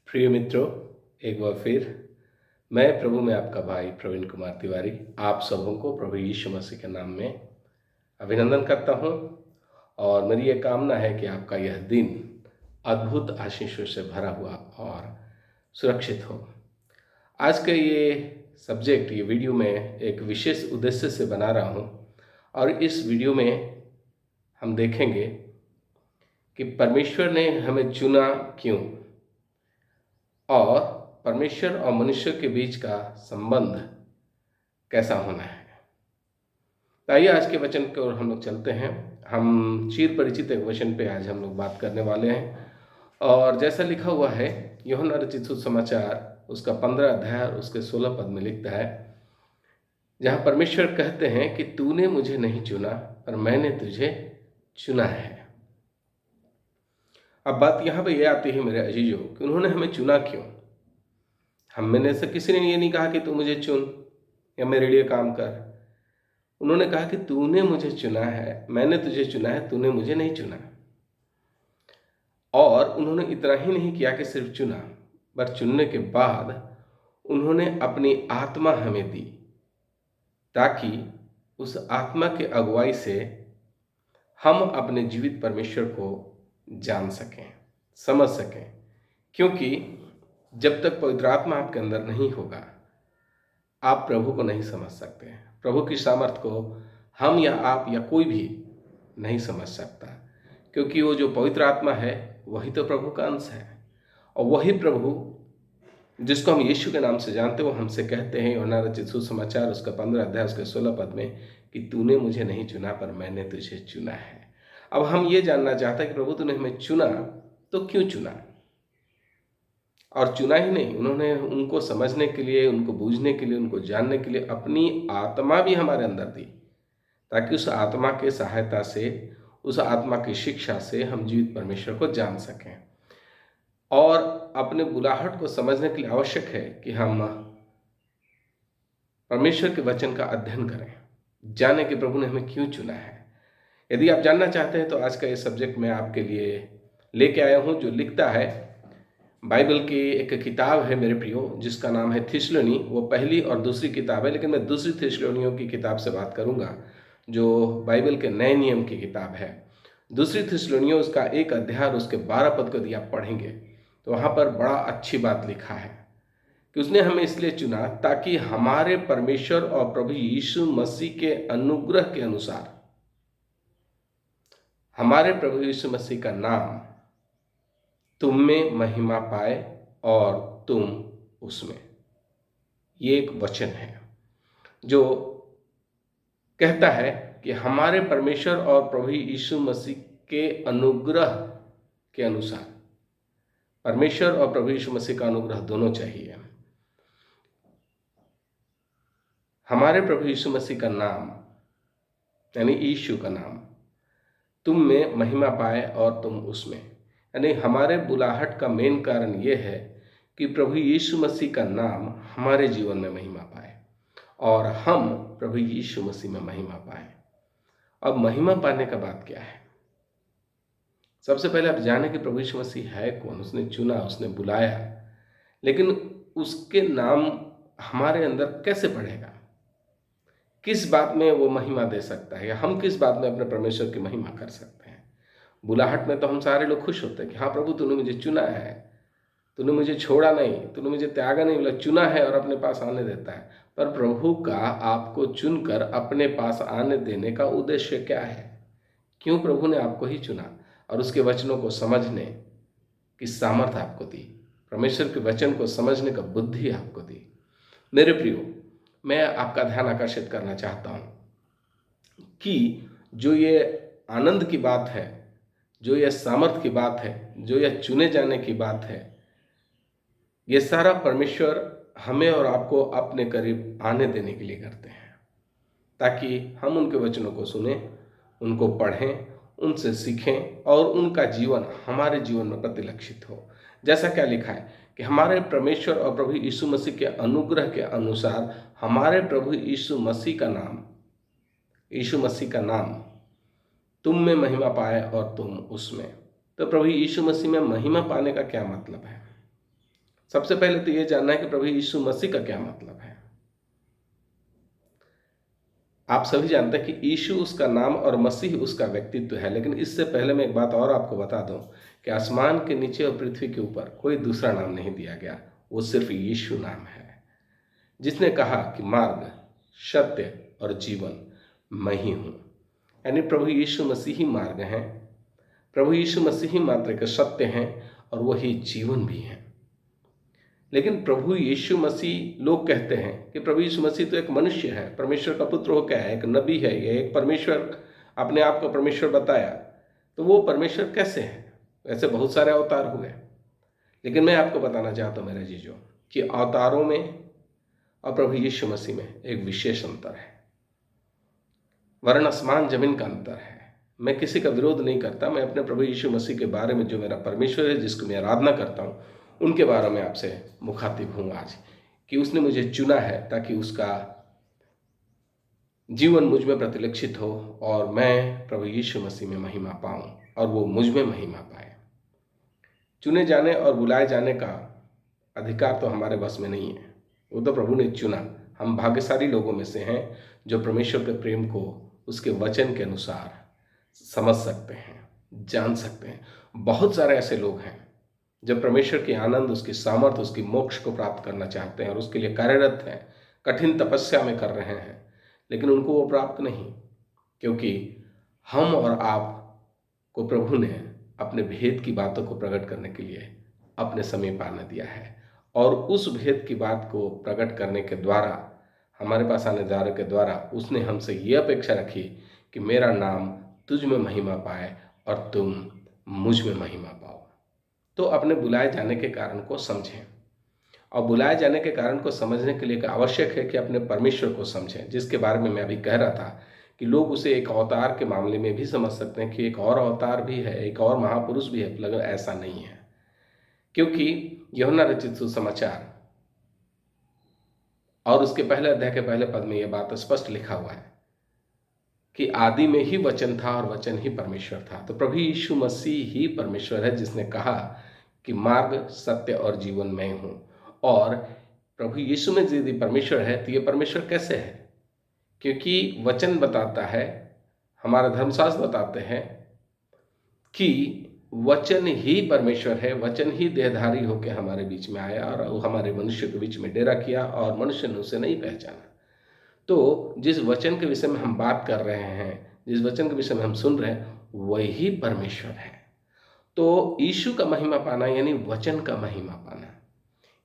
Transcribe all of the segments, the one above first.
प्रिय मित्रों, एक बार फिर मैं प्रभु में आपका भाई प्रवीण कुमार तिवारी आप सबों को प्रभु यीशु मसीह के नाम में अभिनंदन करता हूं। और मेरी ये कामना है कि आपका यह दिन अद्भुत आशीषों से भरा हुआ और सुरक्षित हो। आज का ये वीडियो में एक विशेष उद्देश्य से बना रहा हूं और इस वीडियो में हम देखेंगे कि परमेश्वर ने हमें चुना क्यों और परमेश्वर और मनुष्य के बीच का संबंध कैसा होना है। तो आइए आज के वचन की ओर हम लोग चलते हैं। हम चिर परिचित एक वचन पे आज हम लोग बात करने वाले हैं और जैसा लिखा हुआ है यूहन्ना रचित सुसमाचार उसका 15 अध्याय और उसके 16 पद में लिखता है, जहाँ परमेश्वर कहते हैं कि तूने मुझे नहीं चुना पर मैंने तुझे चुना है। अब बात यहाँ पे ये आती है मेरे अजीजों कि उन्होंने हमें चुना क्यों। हम में ने से किसी ने ये नहीं कहा कि तू मुझे चुन या मेरे लिए काम कर। उन्होंने कहा कि तूने मुझे चुना है, मैंने तुझे चुना है, तूने मुझे नहीं चुना। और उन्होंने इतना ही नहीं किया कि सिर्फ चुना, पर चुनने के बाद उन्होंने अपनी आत्मा हमें दी ताकि उस आत्मा के अगुवाई से हम अपने जीवित परमेश्वर को जान सकें, समझ सकें। क्योंकि जब तक पवित्र आत्मा आपके अंदर नहीं होगा आप प्रभु को नहीं समझ सकते। प्रभु की सामर्थ को हम या आप या कोई भी नहीं समझ सकता, क्योंकि वो जो पवित्र आत्मा है वही तो प्रभु का अंश है। और वही प्रभु जिसको हम यीशु के नाम से जानते हैं वो हमसे कहते हैं यूहन्ना रचित सुसमाचार उसका 15 अध्याय उसके 16 पद में कि तूने मुझे नहीं चुना पर मैंने तुझे चुना है। अब हम ये जानना चाहते हैं कि प्रभु तूने हमें चुना तो क्यों चुना। और चुना ही नहीं, उन्होंने उनको समझने के लिए, उनको बूझने के लिए, उनको जानने के लिए अपनी आत्मा भी हमारे अंदर दी ताकि उस आत्मा के सहायता से, उस आत्मा की शिक्षा से हम जीवित परमेश्वर को जान सकें। और अपने बुलाहट को समझने के लिए आवश्यक है कि हम परमेश्वर के वचन का अध्ययन करें, जाने कि प्रभु ने हमें क्यों चुना है। यदि आप जानना चाहते हैं तो आज का ये सब्जेक्ट मैं आपके लिए लेके आया हूँ, जो लिखता है बाइबल की एक किताब है मेरे प्रियो जिसका नाम है थिस्सलुनी। वो पहली और दूसरी किताब है, लेकिन मैं दूसरी थिस्सलुनियों की किताब से बात करूंगा जो बाइबल के नए नियम की किताब है। दूसरी थिस्सलुनियों उसका 1 अध्याय और उसके 12 पद को यदि आप पढ़ेंगे तो वहाँ पर बड़ा अच्छी बात लिखा है कि उसने हमें इसलिए चुना ताकि हमारे परमेश्वर और प्रभु यीशु मसीह के अनुग्रह के अनुसार हमारे प्रभु यीशु मसीह का नाम तुम में महिमा पाए और तुम उसमें। ये एक वचन है जो कहता है कि हमारे परमेश्वर और प्रभु यीशु मसीह के अनुग्रह के अनुसार, परमेश्वर और प्रभु यीशु मसीह का अनुग्रह दोनों चाहिए। हमारे प्रभु यीशु मसीह का नाम यानी यीशु का नाम तुम में महिमा पाए और तुम उसमें, यानी हमारे बुलाहट का मेन कारण यह है कि प्रभु यीशु मसीह का नाम हमारे जीवन में महिमा पाए और हम प्रभु यीशु मसीह में महिमा पाए। अब महिमा पाने का बात क्या है? सबसे पहले आप जाने कि प्रभु यीशु मसीह है कौन। उसने चुना, उसने बुलाया, लेकिन उसके नाम हमारे अंदर कैसे बढ़ेगा, किस बात में वो महिमा दे सकता है, या हम किस बात में अपने परमेश्वर की महिमा कर सकते हैं। बुलाहट में तो हम सारे लोग खुश होते हैं कि हाँ प्रभु तूने मुझे चुना है, तूने मुझे छोड़ा नहीं, तूने मुझे त्यागा नहीं, बोला चुना है और अपने पास आने देता है। पर प्रभु का आपको चुनकर अपने पास आने देने का उद्देश्य क्या है? क्यों प्रभु ने आपको ही चुना और उसके वचनों को समझने की सामर्थ्य आपको दी, परमेश्वर के वचन को समझने का बुद्धि आपको दी। मेरे प्रियो, मैं आपका ध्यान आकर्षित करना चाहता हूं कि जो ये आनंद की बात है, जो यह सामर्थ की बात है, जो यह चुने जाने की बात है, ये सारा परमेश्वर हमें और आपको अपने करीब आने देने के लिए करते हैं ताकि हम उनके वचनों को सुने, उनको पढ़ें, उनसे सीखें और उनका जीवन हमारे जीवन में प्रतिलक्षित हो। जैसा क्या लिखा है कि हमारे परमेश्वर और प्रभु यीशु मसीह के अनुग्रह के अनुसार हमारे प्रभु यीशु मसीह का नाम तुम में महिमा पाए और तुम उसमें। तो प्रभु यीशु मसीह में महिमा पाने का क्या मतलब है? सबसे पहले तो ये जानना है कि प्रभु यीशु मसीह का क्या मतलब है। आप सभी जानते हैं कि यीशु उसका नाम और मसीह उसका व्यक्तित्व है, लेकिन इससे पहले मैं एक बात और आपको बता दूं कि आसमान के नीचे और पृथ्वी के ऊपर कोई दूसरा नाम नहीं दिया गया, वो सिर्फ यीशु नाम है, जिसने कहा कि मार्ग, सत्य और जीवन मैं ही हूं। यानी प्रभु यीशु मसीह ही मार्ग हैं, प्रभु यीशु मसीह ही मात्र के सत्य हैं और वही जीवन भी हैं। लेकिन प्रभु यीशु मसीह, लोग कहते हैं कि प्रभु यीशु मसीह तो एक मनुष्य है, परमेश्वर का पुत्र हो क्या है, एक नबी है, ये एक परमेश्वर, अपने आप को परमेश्वर बताया, तो वो परमेश्वर कैसे है? ऐसे बहुत सारे अवतार हुए, लेकिन मैं आपको बताना चाहता हूँ मेरे जीजों कि अवतारों में और प्रभु यीशु मसीह में एक विशेष अंतर है, वरन आसमान जमीन का अंतर है। मैं किसी का विरोध नहीं करता, मैं अपने प्रभु यीशु मसीह के बारे में, जो मेरा परमेश्वर है, जिसको मैं आराधना करता हूँ, उनके बारे में आपसे मुखातिब हूँ आज, कि उसने मुझे चुना है ताकि उसका जीवन मुझ में प्रतिलक्षित हो और मैं प्रभु यीशु मसीह में महिमा पाऊँ और वो मुझ में महिमा पाए। चुने जाने और बुलाए जाने का अधिकार तो हमारे बस में नहीं है, वो तो प्रभु ने चुना। हम भाग्यशाली लोगों में से हैं जो परमेश्वर के प्रेम को उसके वचन के अनुसार समझ सकते हैं, जान सकते हैं। बहुत सारे ऐसे लोग हैं जब परमेश्वर की आनंद, उसकी सामर्थ, उसकी मोक्ष को प्राप्त करना चाहते हैं और उसके लिए कार्यरत हैं, कठिन तपस्या में कर रहे हैं, लेकिन उनको वो प्राप्त नहीं, क्योंकि हम और आप को प्रभु ने अपने भेद की बातों को प्रकट करने के लिए अपने समीप आने दिया है, और उस भेद की बात को प्रकट करने के द्वारा, हमारे पास आने जाने के द्वारा, उसने हमसे ये अपेक्षा रखी कि मेरा नाम तुझ में महिमा पाए और तुम मुझ में महिमा पाओ। तो अपने बुलाए जाने के कारण को समझें, और बुलाए जाने के कारण को समझने के लिए आवश्यक है कि अपने परमेश्वर को समझें, जिसके बारे में मैं अभी कह रहा था कि लोग उसे एक अवतार के मामले में भी समझ सकते हैं कि एक और अवतार भी है, एक और महापुरुष भी है, लेकिन ऐसा नहीं है, क्योंकि यूहन्ना रचित सुसमाचार और उसके पहले अध्याय के पहले पद में यह बात स्पष्ट लिखा हुआ है कि आदि में ही वचन था और वचन ही परमेश्वर था। तो प्रभु यीशु मसीह ही परमेश्वर है, जिसने कहा कि मार्ग, सत्य और जीवन मैं हूं। और प्रभु यीशु में यदि परमेश्वर है तो ये परमेश्वर कैसे है? क्योंकि वचन बताता है, हमारा धर्मशास्त्र बताते हैं कि वचन ही परमेश्वर है, वचन ही देहधारी होकर हमारे बीच में आया और हमारे मनुष्य के बीच में डेरा किया और मनुष्य ने उसे नहीं पहचाना। तो जिस वचन के विषय में हम बात कर रहे हैं, जिस वचन के विषय में हम सुन रहे हैं, वही परमेश्वर है। तो यीशु का महिमा पाना यानी वचन का महिमा पाना,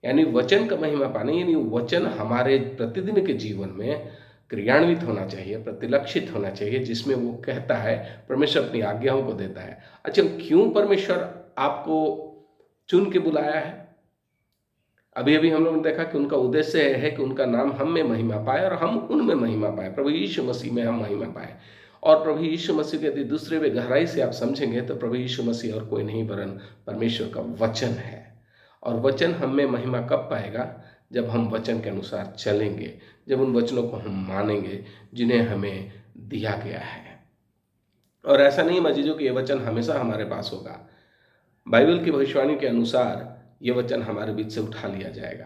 यानी वचन का महिमा पाना, यानी वचन हमारे प्रतिदिन के जीवन में क्रियान्वित होना चाहिए, प्रतिलक्षित होना चाहिए, जिसमें वो कहता है, परमेश्वर अपनी आज्ञाओं को देता है। अच्छा, क्यों परमेश्वर आपको चुन के बुलाया है? अभी अभी हम लोगों ने देखा कि उनका उद्देश्य है कि उनका नाम हम में महिमा पाए और हम उनमें महिमा पाए, प्रभु यीशु मसीह में हम महिमा पाए। और प्रभु यीशु मसीह के यदि दूसरे में गहराई से आप समझेंगे तो प्रभु यीशु मसीह और कोई नहीं वरन परमेश्वर का वचन है। और वचन हम में महिमा कब पाएगा? जब हम वचन के अनुसार चलेंगे, जब उन वचनों को हम मानेंगे जिन्हें हमें दिया गया है। और ऐसा नहीं मजीजों कि ये वचन हमेशा हमारे पास होगा। बाइबल की भविष्यवाणी के अनुसार ये वचन हमारे बीच से उठा लिया जाएगा।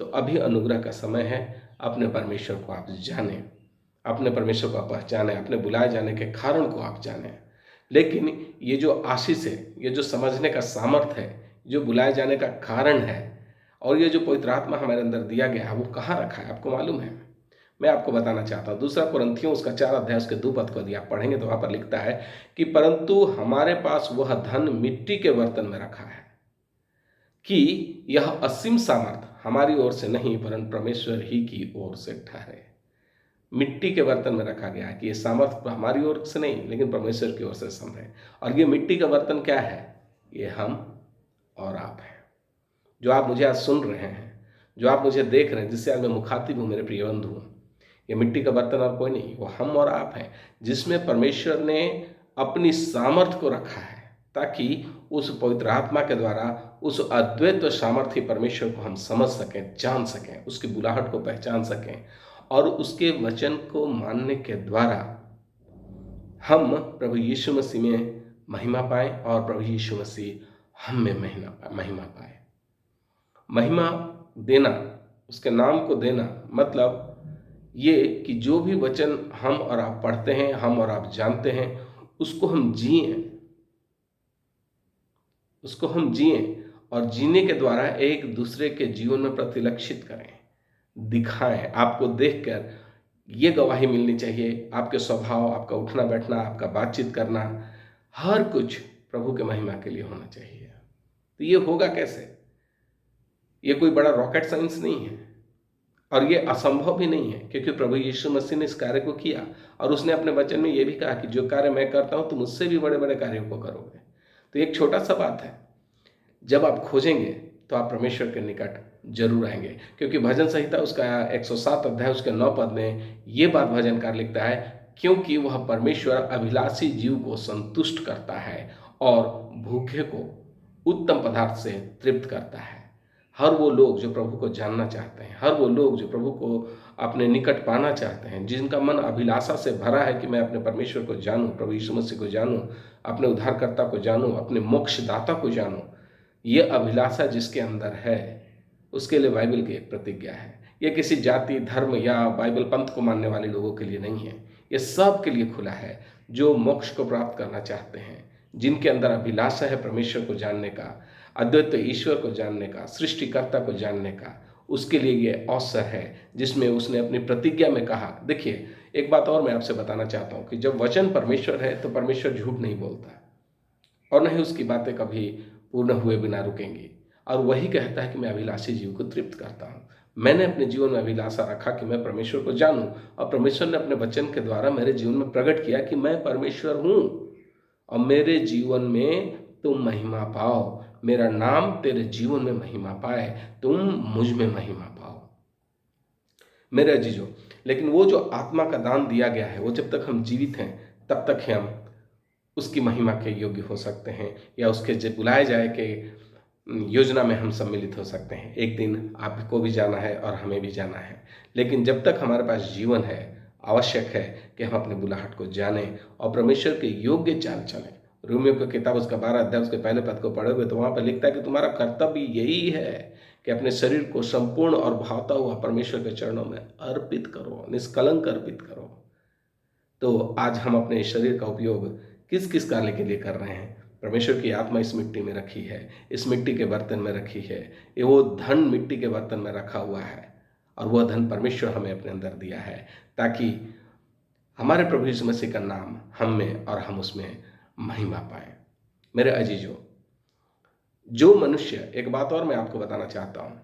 तो अभी अनुग्रह का समय है, अपने परमेश्वर को आप जानें, अपने परमेश्वर को आप पहचानें, अपने बुलाए जाने के कारण को आप जानें। लेकिन ये जो आशीष है, ये जो समझने का सामर्थ्य है, जो बुलाए जाने का कारण है, और ये जो पवित्र आत्मा हमारे अंदर दिया गया है, वो कहाँ रखा है आपको मालूम है? मैं आपको बताना चाहता हूँ। दूसरा कुरिन्थियों उसका 4 अध्याय उसके 2 पद को यदि आप पढ़ेंगे तो वहाँ पर लिखता है कि परंतु हमारे पास वह धन मिट्टी के बर्तन में रखा है कि यह असीम सामर्थ हमारी ओर से नहीं वरन परमेश्वर ही की ओर से ठहरे। मिट्टी के बर्तन में रखा गया है कि ये सामर्थ हमारी ओर से नहीं लेकिन परमेश्वर की ओर से संभले। और ये मिट्टी का बर्तन क्या है? ये हम और आप हैं, जो आप मुझे आज सुन रहे हैं, जो आप मुझे देख रहे हैं, जिससे आज मैं मुखातिब हूँ, मेरे प्रिय बंधु। ये मिट्टी का बर्तन और कोई नहीं, वो हम और आप हैं, जिसमें परमेश्वर ने अपनी सामर्थ को रखा है ताकि उस पवित्र आत्मा के द्वारा उस अद्वैत सामर्थ्य परमेश्वर को हम समझ सकें, जान सकें, उसकी बुलाहट को पहचान सकें, और उसके वचन को मानने के द्वारा हम प्रभु यीशु मसीह में महिमा पाएं और प्रभु यीशु मसीह हम में महिमा पाए। महिमा देना, उसके नाम को देना, मतलब ये कि जो भी वचन हम और आप पढ़ते हैं, हम और आप जानते हैं, उसको हम जिएं, उसको हम जिएं और जीने के द्वारा एक दूसरे के जीवन में प्रतिलक्षित करें, दिखाएं। आपको देखकर ये गवाही मिलनी चाहिए, आपके स्वभाव, आपका उठना बैठना, आपका बातचीत करना, हर कुछ प्रभु के महिमा के लिए होना चाहिए। तो ये होगा कैसे? ये कोई बड़ा रॉकेट साइंस नहीं है और ये असंभव भी नहीं है, क्योंकि प्रभु यीशु मसीह ने इस कार्य को किया और उसने अपने वचन में ये भी कहा कि जो कार्य मैं करता हूं तुम उससे भी बड़े बड़े कार्यों को करोगे। तो एक छोटा सा बात है, जब आप खोजेंगे तो आप परमेश्वर के निकट जरूर आएंगे, क्योंकि भजन संहिता उसका 107 अध्याय उसके 9 पद में ये बात भजनकार लिखता है, क्योंकि वह परमेश्वर अभिलाषी जीव को संतुष्ट करता है और भूखे को उत्तम पदार्थ से तृप्त करता है। हर वो लोग जो प्रभु को जानना चाहते हैं, हर वो लोग जो प्रभु को अपने निकट पाना चाहते हैं, जिनका मन अभिलाषा से भरा है कि मैं अपने परमेश्वर को जानूं, प्रभु यीशु मसीह को जानूं, अपने उद्धारकर्ता को जानूं, अपने मोक्षदाता को जानूं, ये अभिलाषा जिसके अंदर है उसके लिए बाइबल की एक प्रतिज्ञा है। ये किसी जाति, धर्म या बाइबल पंथ को मानने वाले लोगों के लिए नहीं है, ये सब के लिए खुला है जो मोक्ष को प्राप्त करना चाहते हैं, जिनके अंदर अभिलाषा है परमेश्वर को जानने का, अद्वैत ईश्वर को जानने का, सृष्टिकर्ता को जानने का। उसके लिए ये अवसर है जिसमें उसने अपनी प्रतिज्ञा में कहा। देखिए, एक बात और मैं आपसे बताना चाहता हूँ कि जब वचन परमेश्वर है तो परमेश्वर झूठ नहीं बोलता और न ही उसकी बातें कभी पूर्ण हुए बिना रुकेंगी। और वही कहता है कि मैं अभिलाषी जीव को तृप्त करता हूँ। मैंने अपने जीवन में अभिलाषा रखा कि मैं परमेश्वर को जानूं और परमेश्वर ने अपने वचन के द्वारा मेरे जीवन में प्रकट किया कि मैं परमेश्वर हूँ और मेरे जीवन में तुम महिमा पाओ, मेरा नाम तेरे जीवन में महिमा पाए, तुम मुझ में महिमा पाओ। मेरे अजीजों, लेकिन वो जो आत्मा का दान दिया गया है, वो जब तक हम जीवित हैं तब तक हम उसकी महिमा के योग्य हो सकते हैं या उसके बुलाए जाए के योजना में हम सम्मिलित हो सकते हैं। एक दिन आपको भी जाना है और हमें भी जाना है, लेकिन जब तक हमारे पास जीवन है आवश्यक है कि हम अपने बुलाहट को जानें और परमेश्वर के योग्य चाल चलें। रोमियो की किताब उसका 12 अध्याय उसके पहले पद को पढ़े हुए तो वहाँ पर लिखता है कि तुम्हारा कर्तव्य यही है कि अपने शरीर को संपूर्ण और भावता हुआ परमेश्वर के चरणों में अर्पित करो, निष्कलंक अर्पित करो। तो आज हम अपने शरीर का उपयोग किस किस कार्य के लिए कर रहे हैं? परमेश्वर की आत्मा इस मिट्टी में रखी है, इस मिट्टी के बर्तन में रखी है, ये वो धन मिट्टी के बर्तन में रखा हुआ है और वह धन परमेश्वर हमें अपने अंदर दिया है ताकि हमारे प्रभु यीशु मसीह का नाम हम में और हम उसमें महिमा पाए। मेरे अजीजों, जो मनुष्य, एक बात और मैं आपको बताना चाहता हूँ,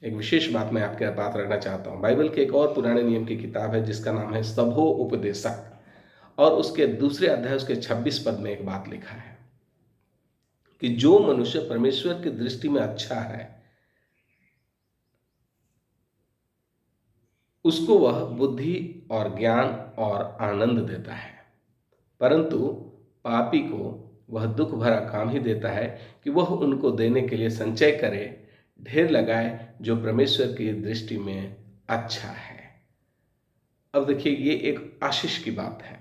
एक विशेष बात मैं आपके बात रखना चाहता हूँ। बाइबल के एक और पुराने नियम की किताब है जिसका नाम है सबो उपदेशक और उसके दूसरे अध्याय उसके 26 पद में एक बात लिखा है कि जो मनुष्य परमेश्वर की दृष्टि में अच्छा है उसको वह बुद्धि और ज्ञान और आनंद देता है, परंतु पापी को वह दुख भरा काम ही देता है कि वह उनको देने के लिए संचय करे, ढेर लगाए जो परमेश्वर की दृष्टि में अच्छा है। अब देखिए, ये एक आशीष की बात है,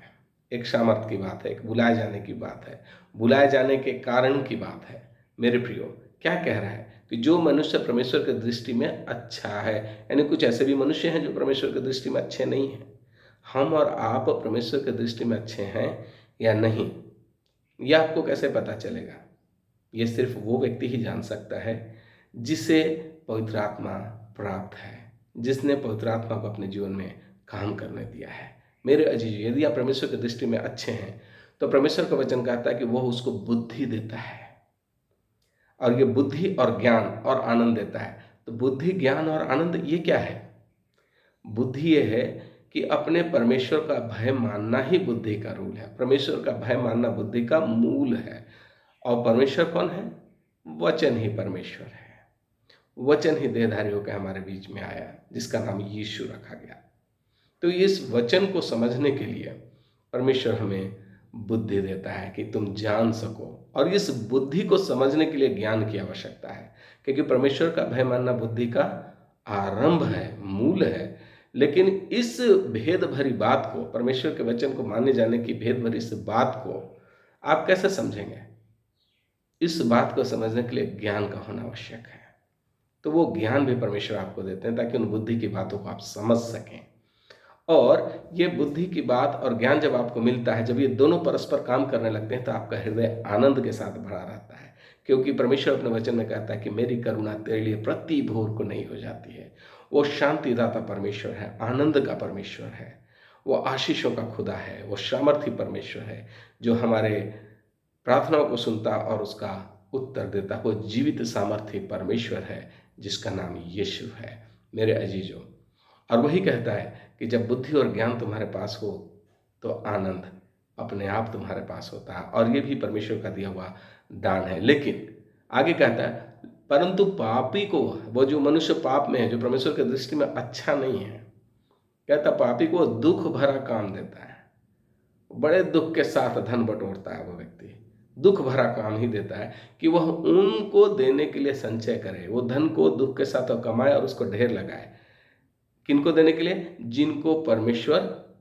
एक सामर्थ की बात है, एक बुलाए जाने की बात है, बुलाए जाने के कारण की बात है। मेरे प्रियो, क्या कह रहा है कि जो मनुष्य परमेश्वर की दृष्टि में अच्छा है, यानी कुछ ऐसे भी मनुष्य हैं जो परमेश्वर की दृष्टि में अच्छे नहीं हैं। हम और आप परमेश्वर की दृष्टि में अच्छे हैं या नहीं, यह आपको कैसे पता चलेगा? ये सिर्फ वो व्यक्ति ही जान सकता है जिसे पवित्र आत्मा प्राप्त है, जिसने पवित्र आत्मा को अपने जीवन में काम करने दिया है। मेरे अजीज, यदि आप परमेश्वर की दृष्टि में अच्छे हैं तो परमेश्वर का वचन कहता है कि वह उसको बुद्धि देता है और ये बुद्धि और ज्ञान और आनंद देता है। तो बुद्धि, ज्ञान और आनंद ये क्या है? बुद्धि ये है कि अपने परमेश्वर का भय मानना ही बुद्धि का रूल है। परमेश्वर का भय मानना बुद्धि का मूल है। और परमेश्वर कौन है? वचन ही परमेश्वर है। वचन ही देहधारी होकर हमारे बीच में आया जिसका नाम यीशु रखा गया। तो इस वचन को समझने के लिए परमेश्वर हमें बुद्धि देता है कि तुम जान सको, और इस बुद्धि को समझने के लिए ज्ञान की आवश्यकता है, क्योंकि परमेश्वर का भय मानना बुद्धि का आरंभ है, मूल है। लेकिन इस भेद भरी बात को, परमेश्वर के वचन को माने जाने की भेद भरी इस बात को आप कैसे समझेंगे? इस बात को समझने के लिए ज्ञान का होना आवश्यक है। तो वो ज्ञान भी परमेश्वर आपको देते हैं ताकि उन बुद्धि की बातों को आप समझ सकें। और ये बुद्धि की बात और ज्ञान जब आपको मिलता है, जब ये दोनों परस्पर काम करने लगते हैं, तो आपका हृदय आनंद के साथ भरा रहता है, क्योंकि परमेश्वर अपने वचन में कहता है कि मेरी करुणा तेरे लिए प्रति भोर को नहीं हो जाती है। वो शांतिदाता परमेश्वर है, आनंद का परमेश्वर है, वो आशीषों का खुदा है, वो सामर्थी परमेश्वर है, जो हमारे प्रार्थनाओं को सुनता और उसका उत्तर देता। वो जीवित सामर्थी परमेश्वर है जिसका नाम यीशु है, मेरे अजीजों। और वही कहता है कि जब बुद्धि और ज्ञान तुम्हारे पास हो तो आनंद अपने आप तुम्हारे पास होता है, और ये भी परमेश्वर का दिया हुआ दान है। लेकिन आगे कहता है, परंतु पापी को, वो जो मनुष्य पाप में है, जो परमेश्वर की दृष्टि में अच्छा नहीं है, कहता पापी को दुख भरा काम देता है। बड़े दुख के साथ धन बटोरता है वो व्यक्ति, दुख भरा काम ही देता है कि वह उनको देने के लिए संचय करे, वो धन को दुख के साथ कमाए और उसको ढेर लगाए। किनको देने के लिए? जिनको परमेश्वर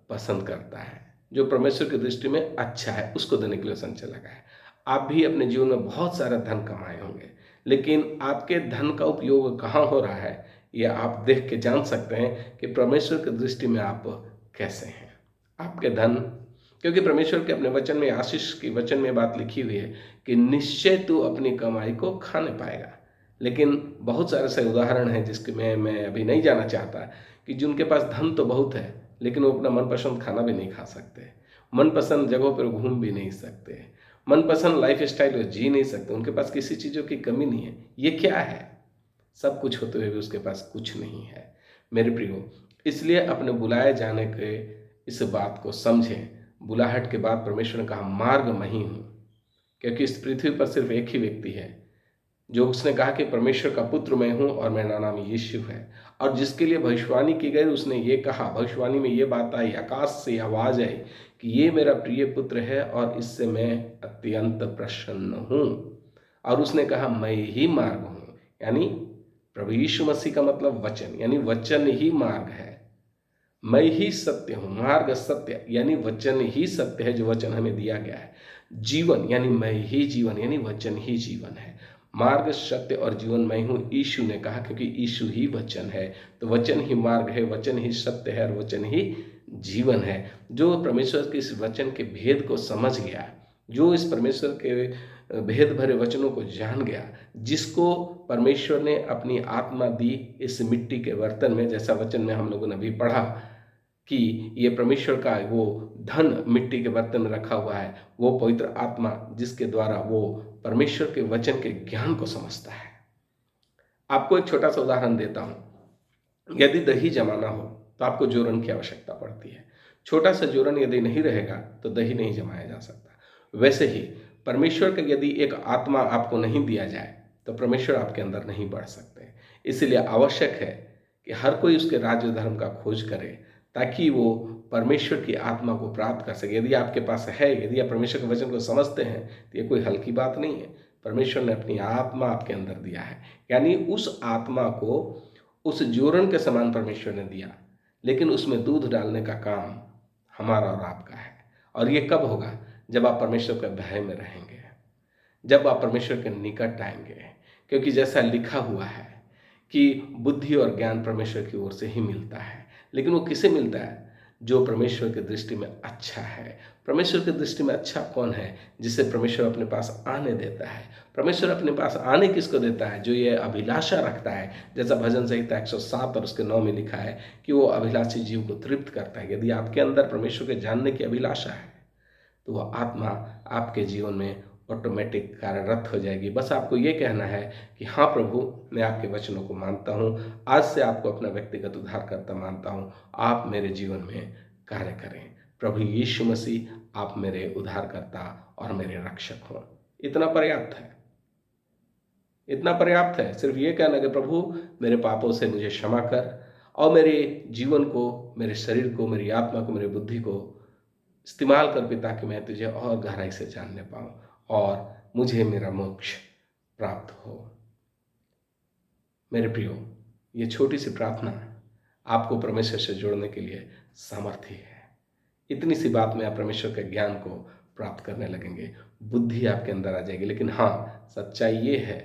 पसंद करता है, जो परमेश्वर की दृष्टि में अच्छा है, उसको देने के लिए संचय लगाए। आप भी अपने जीवन में बहुत सारा धन कमाए होंगे, लेकिन आपके धन का उपयोग कहाँ हो रहा है, ये आप देख के जान सकते हैं कि परमेश्वर की दृष्टि में आप कैसे हैं। आपके धन, क्योंकि परमेश्वर के अपने वचन में, आशीष के वचन में बात लिखी हुई है कि निश्चय तू अपनी कमाई को खाने पाएगा। लेकिन बहुत सारे ऐसे उदाहरण हैं जिसके मैं अभी नहीं जाना चाहता, कि जिनके पास धन तो बहुत है लेकिन वो अपना मनपसंद खाना भी नहीं खा सकते, मनपसंद जगहों पर घूम भी नहीं सकते, मनपसंद लाइफ स्टाइल वो जी नहीं सकते, उनके पास किसी चीज़ों की कमी नहीं है। ये क्या है? सब कुछ होते हुए भी उसके पास कुछ नहीं है, मेरे प्रियो। इसलिए अपने बुलाए जाने के इस बात को समझें। बुलाहट के बाद परमेश्वर ने कहा, मार्ग मैं ही हूँ, क्योंकि इस पृथ्वी पर सिर्फ एक ही व्यक्ति है जो उसने कहा कि परमेश्वर का पुत्र मैं हूँ और मेरा नाम यीशु है। और जिसके लिए भविष्यवाणी की गई, उसने ये कहा, भविष्यवाणी में ये बात आई, आकाश से आवाज़ आई कि ये मेरा प्रिय पुत्र है और इससे मैं अत्यंत प्रसन्न हूँ। और उसने कहा, मैं ही मार्ग हूँ, यानी प्रभु यीशु मसीह का मतलब वचन, यानी वचन ही मार्ग है। मैं ही सत्य हूँ, मार्ग सत्य, यानी वचन ही सत्य है जो वचन हमें दिया गया है। जीवन, यानी मैं ही जीवन, यानी वचन ही जीवन है। मार्ग, सत्य और जीवन मैं हूँ, यीशु ने कहा, क्योंकि यीशु ही वचन है। तो वचन ही मार्ग है, वचन ही सत्य है और वचन ही जीवन है। जो परमेश्वर के इस वचन के भेद को समझ गया, जो इस परमेश्वर के भेद भरे वचनों को जान गया, जिसको परमेश्वर ने अपनी आत्मा दी इस मिट्टी के बर्तन में, जैसा वचन में हम लोगों ने अभी पढ़ा कि ये परमेश्वर का वो धन मिट्टी के बर्तन में रखा हुआ है, वो पवित्र आत्मा, जिसके द्वारा वो परमेश्वर के वचन के ज्ञान को समझता है। आपको एक छोटा सा उदाहरण देता हूँ। यदि दही जमाना हो तो आपको जोरन की आवश्यकता पड़ती है। छोटा सा जोरन यदि नहीं रहेगा तो दही नहीं जमाया जा सकता। वैसे ही परमेश्वर का यदि एक आत्मा आपको नहीं दिया जाए तो परमेश्वर आपके अंदर नहीं बढ़ सकते। इसलिए आवश्यक है कि हर कोई उसके राज्य धर्म का खोज करे, ताकि वो परमेश्वर की आत्मा को प्राप्त कर सके। यदि आपके पास है, यदि आप परमेश्वर के वचन को समझते हैं, तो ये कोई हल्की बात नहीं है। परमेश्वर ने अपनी आत्मा आपके अंदर दिया है, यानी उस आत्मा को उस जोरन के समान परमेश्वर ने दिया, लेकिन उसमें दूध डालने का काम हमारा और आपका है। और ये कब होगा? जब आप परमेश्वर के भय में रहेंगे, जब आप परमेश्वर के निकट आएंगे। क्योंकि जैसा लिखा हुआ है कि बुद्धि और ज्ञान परमेश्वर की ओर से ही मिलता है, लेकिन वो किसे मिलता है? जो परमेश्वर की दृष्टि में अच्छा है। परमेश्वर की दृष्टि में अच्छा कौन है? जिसे परमेश्वर अपने पास आने देता है। परमेश्वर अपने पास आने किसको देता है? जो ये अभिलाषा रखता है, जैसा भजन संहिता 107 और उसके 9 में लिखा है कि वो अभिलाषी जीव को तृप्त करता है। यदि आपके अंदर परमेश्वर के जानने की अभिलाषा है तो वह आत्मा आपके जीवन में ऑटोमेटिक कार्यरत हो जाएगी। बस आपको ये कहना है कि हाँ प्रभु, मैं आपके वचनों को मानता हूँ, आज से आपको अपना व्यक्तिगत उद्धारकर्ता मानता हूँ, आप मेरे जीवन में कार्य करें। प्रभु यीशु मसीह, आप मेरे उद्धारकर्ता और मेरे रक्षक हों। इतना पर्याप्त है, इतना पर्याप्त है। सिर्फ ये कहना कि प्रभु मेरे पापों से मुझे क्षमा कर और मेरे जीवन को, मेरे शरीर को, मेरी आत्मा को, मेरी बुद्धि को इस्तेमाल कर पिता, कि मैं तुझे और गहराई से जानने पाऊँ और मुझे मेरा मोक्ष प्राप्त हो। मेरे प्रियो, ये छोटी सी प्रार्थना आपको परमेश्वर से जोड़ने के लिए सामर्थ्य है। इतनी सी बात में आप परमेश्वर के ज्ञान को प्राप्त करने लगेंगे, बुद्धि आपके अंदर आ जाएगी। लेकिन हाँ, सच्चाई ये है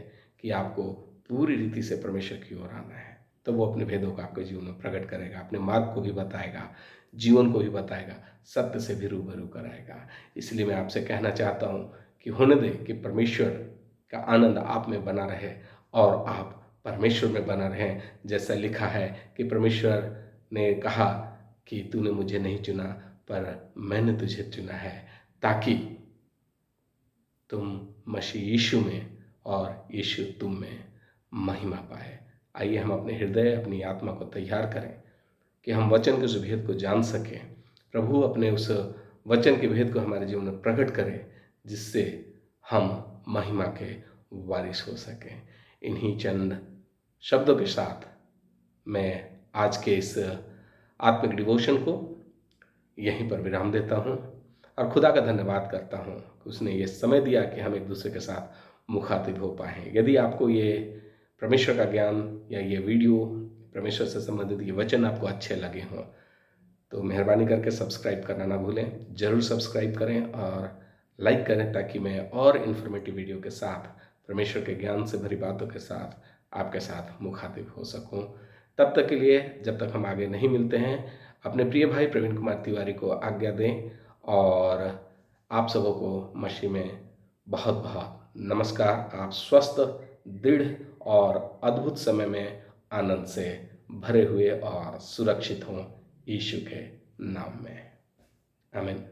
कि आपको पूरी रीति से परमेश्वर की ओर आना है, तो वो अपने भेदों को आपके जीवन में प्रकट करेगा, अपने मार्ग को भी बताएगा, जीवन को भी बताएगा, सत्य से भी रूबरू कराएगा। इसलिए मैं आपसे कहना चाहता हूँ कि होने दें कि परमेश्वर का आनंद आप में बना रहे और आप परमेश्वर में बना रहें। जैसा लिखा है कि परमेश्वर ने कहा कि तूने मुझे नहीं चुना पर मैंने तुझे चुना है, ताकि तुम मसीह यीशु में और यीशु तुम में महिमा पाए। आइए हम अपने हृदय, अपनी आत्मा को तैयार करें कि हम वचन के उस भेद को जान सकें। प्रभु अपने उस वचन के भेद को हमारे जीवन में प्रकट करे, जिससे हम महिमा के वारिस हो सकें। इन्हीं चंद शब्दों के साथ मैं आज के इस आत्मिक डिवोशन को यहीं पर विराम देता हूँ और खुदा का धन्यवाद करता हूँ कि उसने ये समय दिया कि हम एक दूसरे के साथ मुखातिब हो पाएँ। यदि आपको ये परमेश्वर का ज्ञान या ये वीडियो, परमेश्वर से संबंधित ये वचन आपको अच्छे लगे हों, तो मेहरबानी करके सब्सक्राइब करना ना भूलें। ज़रूर सब्सक्राइब करें और लाइक करें, ताकि मैं और इन्फॉर्मेटिव वीडियो के साथ, परमेश्वर के ज्ञान से भरी बातों के साथ आपके साथ मुखातिब हो सकूं। तब तक के लिए, जब तक हम आगे नहीं मिलते हैं, अपने प्रिय भाई प्रवीण कुमार तिवारी को आज्ञा दें और आप सबों को मसीह में बहुत बहुत नमस्कार। आप स्वस्थ, दृढ़ और अद्भुत समय में आनंद से भरे हुए और सुरक्षित हों, यीशु के नाम में, आमीन।